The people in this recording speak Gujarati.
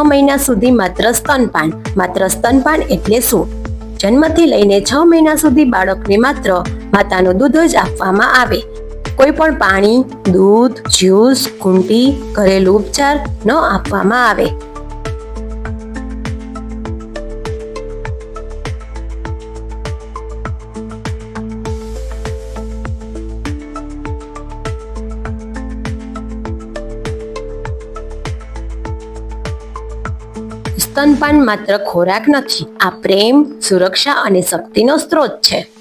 મહિના સુધી માત્ર સ્તનપાન. માત્ર સ્તનપાન એટલે શું? જન્મથી લઈને 6 મહિના સુધી બાળકને માત્ર માતાનું દૂધ જ આપવામાં આવે. કોઈ પણ પાણી, દૂધ, જ્યુસ, ઘૂંટી, ઘરેલું ઉપચાર ન આપવામાં આવે. સ્તનપાન માત્ર ખોરાક નથી, આ પ્રેમ, સુરક્ષા અને શક્તિનો સ્ત્રોત છે.